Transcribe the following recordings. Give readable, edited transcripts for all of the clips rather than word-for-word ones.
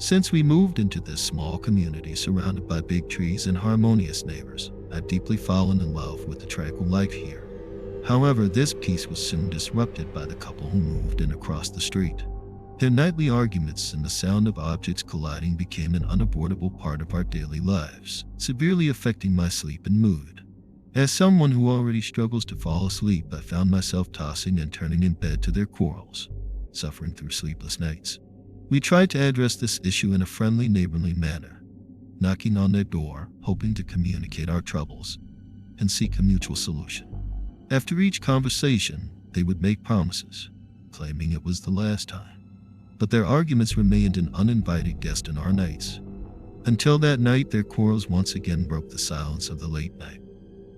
Since we moved into this small community surrounded by big trees and harmonious neighbors, I've deeply fallen in love with the tranquil life here. However, this peace was soon disrupted by the couple who moved in across the street. Their nightly arguments and the sound of objects colliding became an unavoidable part of our daily lives, severely affecting my sleep and mood. As someone who already struggles to fall asleep, I found myself tossing and turning in bed to their quarrels, suffering through sleepless nights. We tried to address this issue in a friendly, neighborly manner, knocking on their door, hoping to communicate our troubles and seek a mutual solution. After each conversation, they would make promises, claiming it was the last time. But their arguments remained an uninvited guest in our nights. Until that night, their quarrels once again broke the silence of the late night,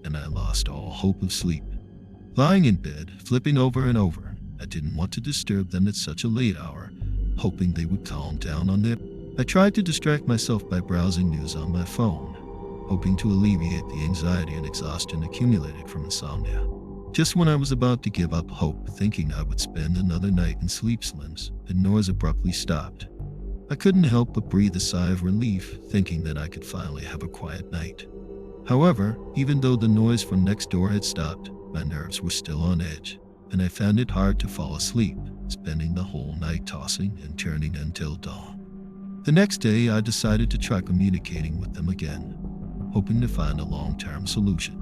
and I lost all hope of sleep. Lying in bed, flipping over and over, I didn't want to disturb them at such a late hour, hoping they would calm down on their... I tried to distract myself by browsing news on my phone, hoping to alleviate the anxiety and exhaustion accumulated from insomnia. Just when I was about to give up hope, thinking I would spend another night in sleep slims, the noise abruptly stopped. I couldn't help but breathe a sigh of relief, thinking that I could finally have a quiet night. However, even though the noise from next door had stopped, my nerves were still on edge, and I found it hard to fall asleep, spending the whole night tossing and turning until dawn. The next day, I decided to try communicating with them again, hoping to find a long-term solution.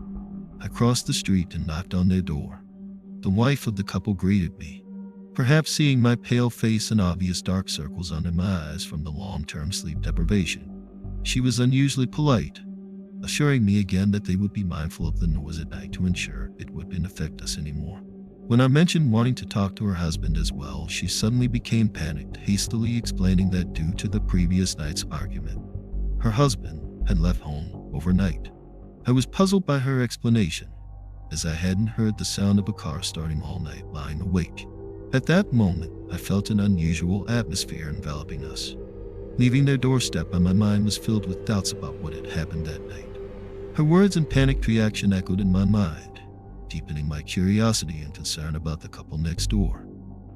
I crossed the street and knocked on their door. The wife of the couple greeted me, perhaps seeing my pale face and obvious dark circles under my eyes from the long-term sleep deprivation. She was unusually polite, assuring me again that they would be mindful of the noise at night to ensure it wouldn't affect us anymore. When I mentioned wanting to talk to her husband as well, she suddenly became panicked, hastily explaining that due to the previous night's argument, her husband had left home overnight. I was puzzled by her explanation, as I hadn't heard the sound of a car starting all night lying awake. At that moment, I felt an unusual atmosphere enveloping us. Leaving their doorstep, my mind was filled with doubts about what had happened that night. Her words and panicked reaction echoed in my mind, deepening my curiosity and concern about the couple next door.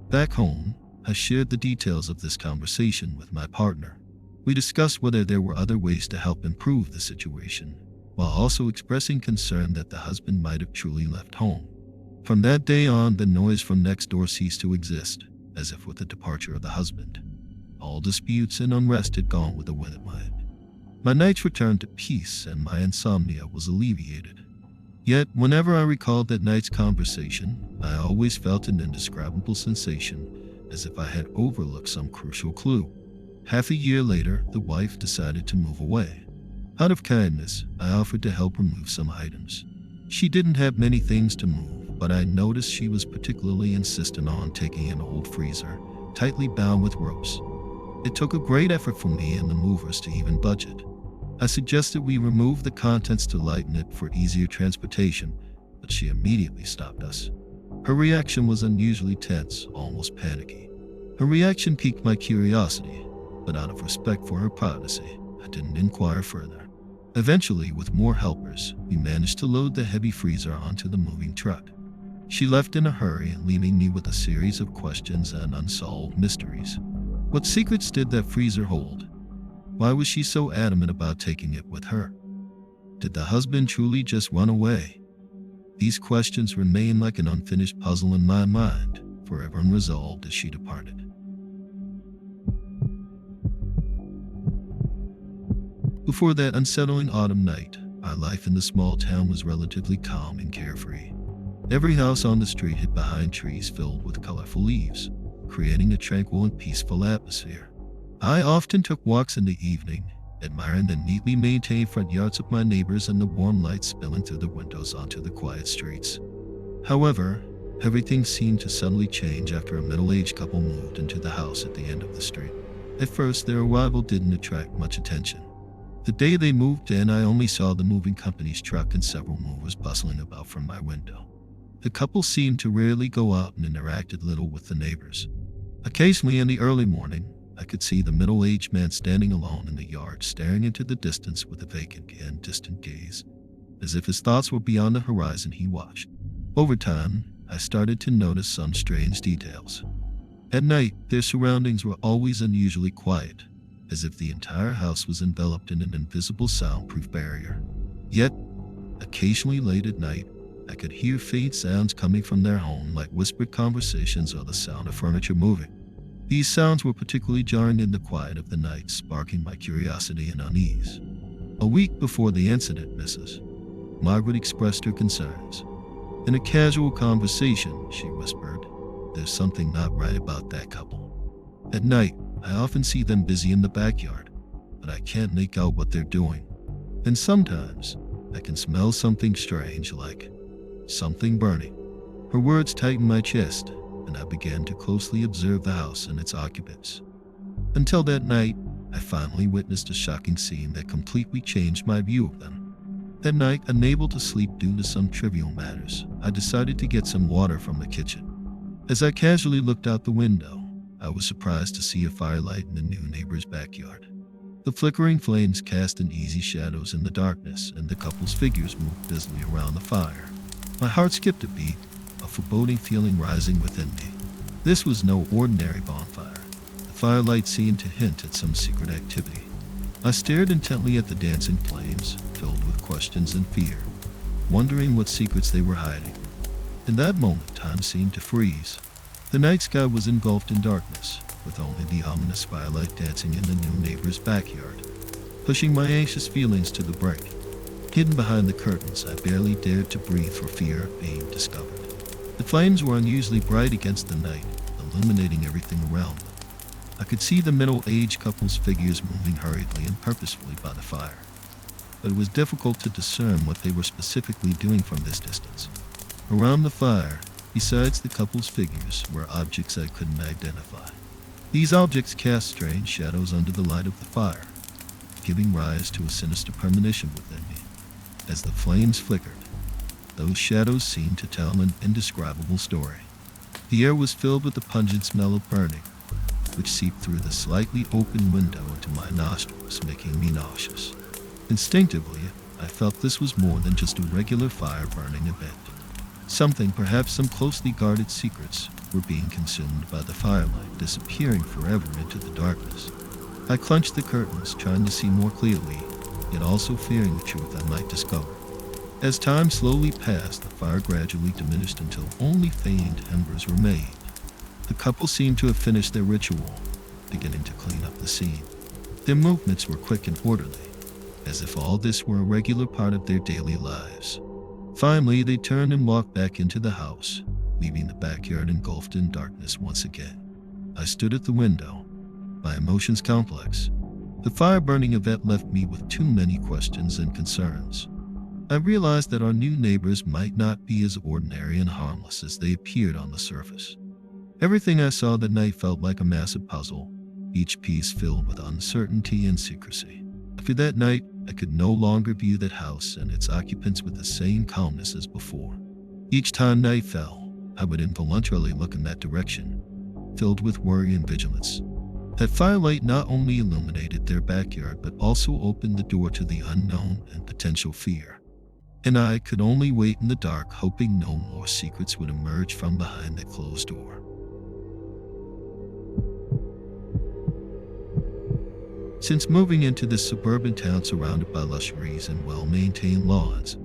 Back home, I shared the details of this conversation with my partner. We discussed whether there were other ways to help improve the situation, while also expressing concern that the husband might have truly left home. From that day on, the noise from next door ceased to exist, as if with the departure of the husband. All disputes and unrest had gone with the wind. My nights returned to peace and my insomnia was alleviated. Yet, whenever I recalled that night's conversation, I always felt an indescribable sensation, as if I had overlooked some crucial clue. Half a year later, the wife decided to move away. Out of kindness, I offered to help remove some items. She didn't have many things to move, but I noticed she was particularly insistent on taking an old freezer, tightly bound with ropes. It took a great effort for me and the movers to even budget. I suggested we remove the contents to lighten it for easier transportation, but she immediately stopped us. Her reaction was unusually tense, almost panicky. Her reaction piqued my curiosity, but out of respect for her privacy, I didn't inquire further. Eventually, with more helpers, we managed to load the heavy freezer onto the moving truck. She left in a hurry, leaving me with a series of questions and unsolved mysteries. What secrets did that freezer hold? Why was she so adamant about taking it with her? Did the husband truly just run away? These questions remain like an unfinished puzzle in my mind, forever unresolved as she departed. Before that unsettling autumn night, our life in the small town was relatively calm and carefree. Every house on the street hid behind trees filled with colorful leaves, creating a tranquil and peaceful atmosphere. I often took walks in the evening, admiring the neatly maintained front yards of my neighbors and the warm light spilling through the windows onto the quiet streets. However, everything seemed to suddenly change after a middle-aged couple moved into the house at the end of the street. At first, their arrival didn't attract much attention. The day they moved in, I only saw the moving company's truck and several movers bustling about from my window. The couple seemed to rarely go out and interacted little with the neighbors. Occasionally in the early morning, I could see the middle-aged man standing alone in the yard, staring into the distance with a vacant and distant gaze. As if his thoughts were beyond the horizon, he watched. Over time, I started to notice some strange details. At night, their surroundings were always unusually quiet. as if the entire house was enveloped in an invisible soundproof barrier. Yet, occasionally late at night, I could hear faint sounds coming from their home, like whispered conversations or the sound of furniture moving. These sounds were particularly jarring in the quiet of the night, sparking my curiosity and unease. A week before the incident, Mrs. Margaret expressed her concerns. In a casual conversation, she whispered, "There's something not right about that couple. At night, I often see them busy in the backyard, but I can't make out what they're doing. And sometimes, I can smell something strange, like something burning." Her words tightened my chest, and I began to closely observe the house and its occupants. Until that night, I finally witnessed a shocking scene that completely changed my view of them. That night, unable to sleep due to some trivial matters, I decided to get some water from the kitchen. As I casually looked out the window, I was surprised to see a firelight in the new neighbor's backyard. The flickering flames cast uneasy shadows in the darkness, and the couple's figures moved busily around the fire. My heart skipped a beat, a foreboding feeling rising within me. This was no ordinary bonfire. The firelight seemed to hint at some secret activity. I stared intently at the dancing flames, filled with questions and fear, wondering what secrets they were hiding. In that moment, time seemed to freeze. The night sky was engulfed in darkness, with only the ominous firelight dancing in the new neighbor's backyard, pushing my anxious feelings to the brink. Hidden behind the curtains, I barely dared to breathe for fear of being discovered. The flames were unusually bright against the night, illuminating everything around them. I could see the middle-aged couple's figures moving hurriedly and purposefully by the fire, but it was difficult to discern what they were specifically doing from this distance. Around the fire, besides the couple's figures, were objects I couldn't identify. These objects cast strange shadows under the light of the fire, giving rise to a sinister premonition within me. As the flames flickered, those shadows seemed to tell an indescribable story. The air was filled with the pungent smell of burning, which seeped through the slightly open window into my nostrils, making me nauseous. Instinctively, I felt this was more than just a regular fire-burning event. Something, perhaps some closely guarded secrets, were being consumed by the firelight, disappearing forever into the darkness. I clenched the curtains, trying to see more clearly, yet also fearing the truth I might discover. As time slowly passed, the fire gradually diminished until only faint embers remained. The couple seemed to have finished their ritual, beginning to clean up the scene. Their movements were quick and orderly, as if all this were a regular part of their daily lives. Finally, they turned and walked back into the house, leaving the backyard engulfed in darkness once again. I stood at the window, my emotions complex. The fire-burning event left me with too many questions and concerns. I realized that our new neighbors might not be as ordinary and harmless as they appeared on the surface. Everything I saw that night felt like a massive puzzle, each piece filled with uncertainty and secrecy. After that night, I could no longer view that house and its occupants with the same calmness as before. Each time night fell, I would involuntarily look in that direction, filled with worry and vigilance. That firelight not only illuminated their backyard but also opened the door to the unknown and potential fear. And I could only wait in the dark, hoping no more secrets would emerge from behind that closed door. Since moving into this suburban town surrounded by luxuries and well-maintained lawns,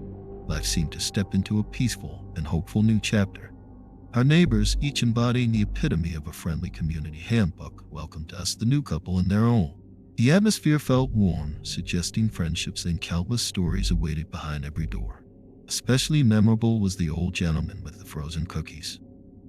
life seemed to step into a peaceful and hopeful new chapter. Our neighbors, each embodying the epitome of a friendly community handbook, welcomed us, the new couple, in their own. The atmosphere felt warm, suggesting friendships, and countless stories awaited behind every door. Especially memorable was the old gentleman with the frozen cookies.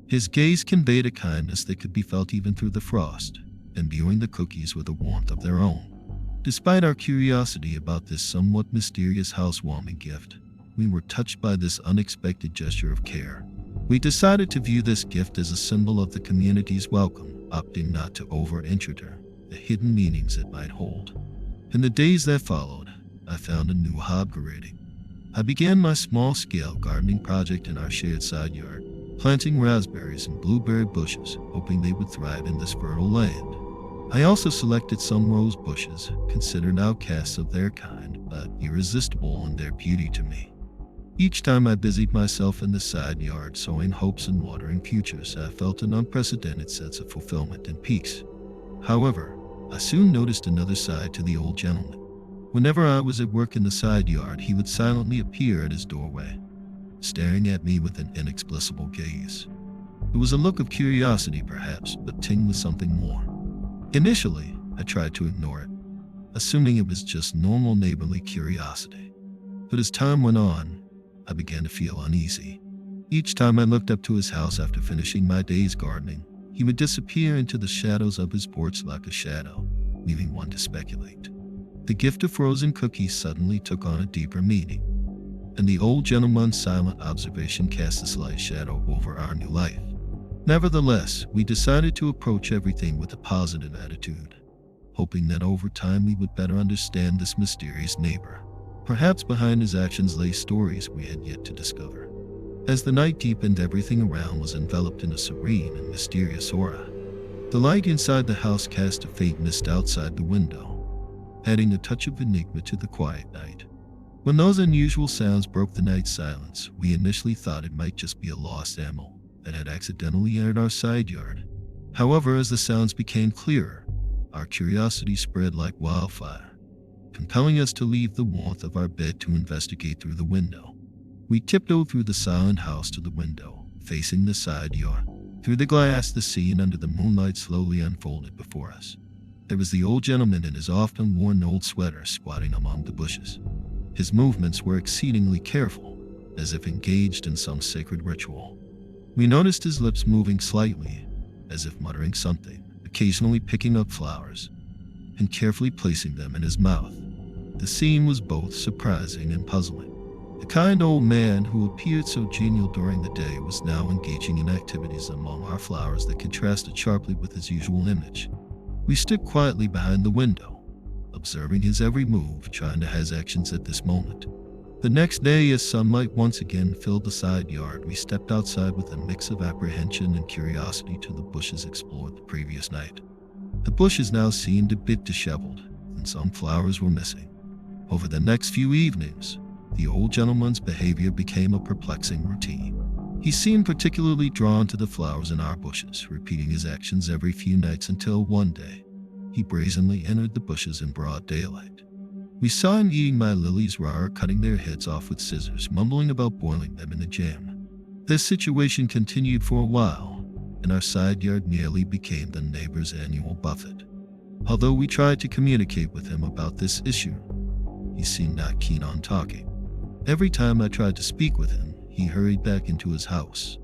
His gaze conveyed a kindness that could be felt even through the frost, imbuing the cookies with a warmth of their own. Despite our curiosity about this somewhat mysterious housewarming gift, we were touched by this unexpected gesture of care. We decided to view this gift as a symbol of the community's welcome, opting not to over-interpret the hidden meanings it might hold. In the days that followed, I found a new hobby creating. I began my small-scale gardening project in our shared side yard, planting raspberries and blueberry bushes, hoping they would thrive in this fertile land. I also selected some rose bushes, considered outcasts of their kind, but irresistible in their beauty to me. Each time I busied myself in the side yard sowing hopes and watering futures, I felt an unprecedented sense of fulfillment and peace. However, I soon noticed another side to the old gentleman. Whenever I was at work in the side yard, he would silently appear at his doorway, staring at me with an inexplicable gaze. It was a look of curiosity, perhaps, but tinged with something more. Initially, I tried to ignore it, assuming it was just normal neighborly curiosity. But as time went on, I began to feel uneasy. Each time I looked up to his house after finishing my day's gardening, he would disappear into the shadows of his porch like a shadow, leaving one to speculate. The gift of frozen cookies suddenly took on a deeper meaning, and the old gentleman's silent observation cast a slight shadow over our new life. Nevertheless, we decided to approach everything with a positive attitude, hoping that over time we would better understand this mysterious neighbor. Perhaps behind his actions lay stories we had yet to discover. As the night deepened, everything around was enveloped in a serene and mysterious aura. The light inside the house cast a faint mist outside the window, adding a touch of enigma to the quiet night. When those unusual sounds broke the night silence, we initially thought it might just be a lost animal that had accidentally entered our side yard. However, as the sounds became clearer, our curiosity spread like wildfire, compelling us to leave the warmth of our bed to investigate through the window. We tiptoed through the silent house to the window, facing the side yard. Through the glass, the scene under the moonlight slowly unfolded before us. There was the old gentleman in his often worn old sweater squatting among the bushes. His movements were exceedingly careful, as if engaged in some sacred ritual. We noticed his lips moving slightly, as if muttering something, occasionally picking up flowers and carefully placing them in his mouth. The scene was both surprising and puzzling. The kind old man who appeared so genial during the day was now engaging in activities among our flowers that contrasted sharply with his usual image. We stood quietly behind the window, observing his every move, trying to his actions at this moment. The next day, as sunlight once again filled the side yard, we stepped outside with a mix of apprehension and curiosity to the bushes explored the previous night. The bushes now seemed a bit disheveled, and some flowers were missing. Over the next few evenings, the old gentleman's behavior became a perplexing routine. He seemed particularly drawn to the flowers in our bushes, repeating his actions every few nights until one day, he brazenly entered the bushes in broad daylight. We saw him eating my lilies raw or cutting their heads off with scissors, mumbling about boiling them in a jam. This situation continued for a while, and our side yard nearly became the neighbor's annual buffet. Although we tried to communicate with him about this issue, he seemed not keen on talking. Every time I tried to speak with him, he hurried back into his house,